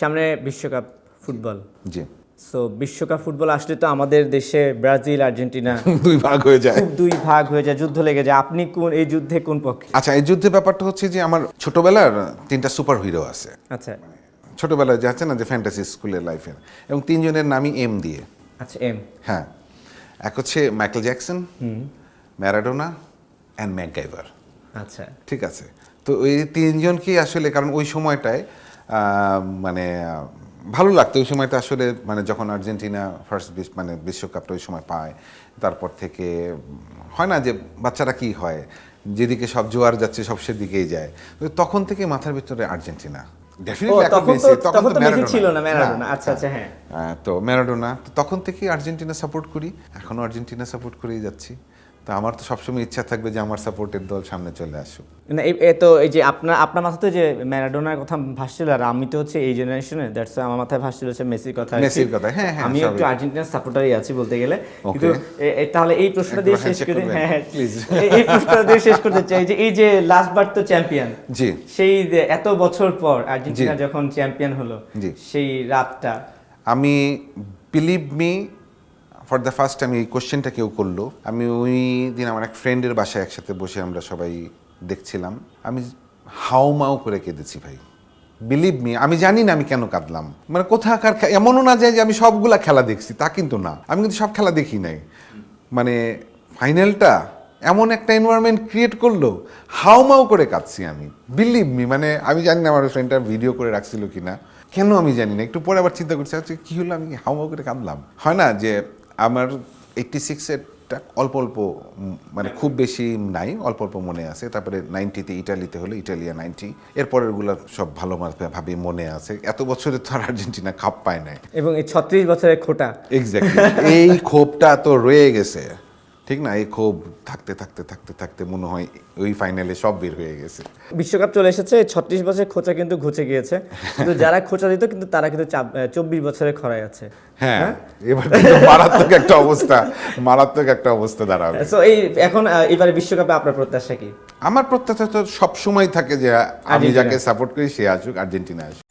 সামনে বিশ্বকাপ ফুটবল। জি। সো বিশ্বকাপ ফুটবল আসলে তো আমাদের দেশে ব্রাজিল আর্জেন্টিনা দুই ভাগ হয়ে যায়। খুব দুই ভাগ হয়ে যায়, যুদ্ধ লেগে যায়। আপনি কোন এই যুদ্ধে কোন পক্ষে? আচ্ছা, এই যুদ্ধের ব্যাপারটা হচ্ছে যে আমার ছোটবেলার তিনটা সুপার হিরো আছে। আচ্ছা ছোটবেলায় যে আছে না, যে ফ্যান্টাসি স্কুলের লাইফের, এবং তিনজনের নামই এম দিয়ে। আচ্ছা এম। হ্যাঁ, এক হচ্ছে Michael Jackson, Maradona and MacGyver. আচ্ছা ঠিক আছে, তো এই তিনজনকেই আসলে, কারণ ওই সময়টায় মানে ভালো লাগতো। ওই সময়টা আসলে মানে যখন আর্জেন্টিনা ফার্স্ট মানে বিশ্বকাপটা ওই সময় পায়, তারপর থেকে হয় না যে বাচ্চারা কি হয়, যেদিকে সব জোয়ার যাচ্ছে সব সেদিকেই যায়। তো তখন থেকে মাথার ভিতরে আর্জেন্টিনা। তখন তো মেসি ছিল না, ম্যারাডোনা। আচ্ছা আচ্ছা হ্যাঁ। তো ম্যারাডোনা, তো তখন থেকেই আর্জেন্টিনা সাপোর্ট করি, এখনও আর্জেন্টিনা সাপোর্ট করেই যাচ্ছি। তো আমার তো সবসময় ইচ্ছা থাকবে যে আমার সাপোর্টের দল সামনে চলে আসুক। না তো এই যে আপনার মাথাতে যে ম্যারাডোনার কথা ভাসছিল, আর আমি তো হচ্ছে এই জেনারেশনে, দ্যাটস আমার মাথায় ভাসছিল হচ্ছে মেসির কথা। মেসির কথা, হ্যাঁ হ্যাঁ, আমি একটু আর্জেন্টিনার সাপোর্টারই আছি বলতে গেলে। কিন্তু তাহলে এই প্রশ্নটা দিয়ে শেষ করে, হ্যাঁ হ্যাঁ প্লিজ, এই প্রশ্নটা দিয়ে শেষ করতে চাই যে এই যে লাস্ট বার তো চ্যাম্পিয়ন, জি, সেই এত বছর পর আর্জেন্টিনা যখন চ্যাম্পিয়ন হলো, সেই রাতটা আমি believe me for the first time এই কোশ্চেনটা কেউ করলো। আমি ওই দিন আমার এক ফ্রেন্ডের বাসায় একসাথে বসে আমরা সবাই দেখছিলাম, আমি হাউমাউ করে কেঁদেছি ভাই। বিলিভ মি, আমি জানি না আমি কেন কাঁদলাম। মানে কোথাকার এমনও না যায় যে আমি সবগুলা খেলা দেখছি, তা কিন্তু না, আমি কিন্তু সব খেলা দেখি নাই। মানে ফাইনালটা এমন একটা এনভায়রনমেন্ট ক্রিয়েট করলো, হাউমাউ করে কাঁদছি আমি। বিলিভ মি, মানে আমি জানি না আমার ফ্রেন্ডটা ভিডিও করে রাখছিল কিনা, কেন আমি জানি না। একটু পরে আবার চিন্তা করছি, আচ্ছা কী হলো, আমি হাউমাউ করে কাঁদলাম। হয় না যে আমার 86-এরটা অল্প অল্প, মানে খুব বেশি নাই, অল্প অল্প মনে আছে। তারপরে 90-তে ইটালিতে হলো, ইটালিয়া 90, এরপরেরগুলো সব ভালো ভাবে মনে আছে। এত বছরে তো আর আর্জেন্টিনা কাপ পায় নাই, এবং এই 36 বছরের খোটা। এক্স্যাক্টলি, এই ক্ষোভটা তো রয়ে গেছে, ঠিক না? এই ক্ষোভ থাকতে থাকতে থাকতে থাকতে মনে হয় ওই ফাইনালে সব বের হয়ে গেছে। বিশ্বকাপ চলে এসেছে, 36 বছরের খোঁচা কিন্তু ঘুচে গিয়েছে, কিন্তু যারা খোঁচা দিত কিন্তু তারা কিন্তু 24 বছরের খরায় আছে। হ্যাঁ, এবার কিন্তু মারাত্মক একটা অবস্থা, মারাত্মক একটা অবস্থা দাঁড়াবে। সো এই এখন এবারে বিশ্বকাপে আপনার প্রত্যাশা কি? আমার প্রত্যাশা তো সবসময় থাকে যে আমি যাকে সাপোর্ট করি সে আসুক, আর্জেন্টিনা আসুক।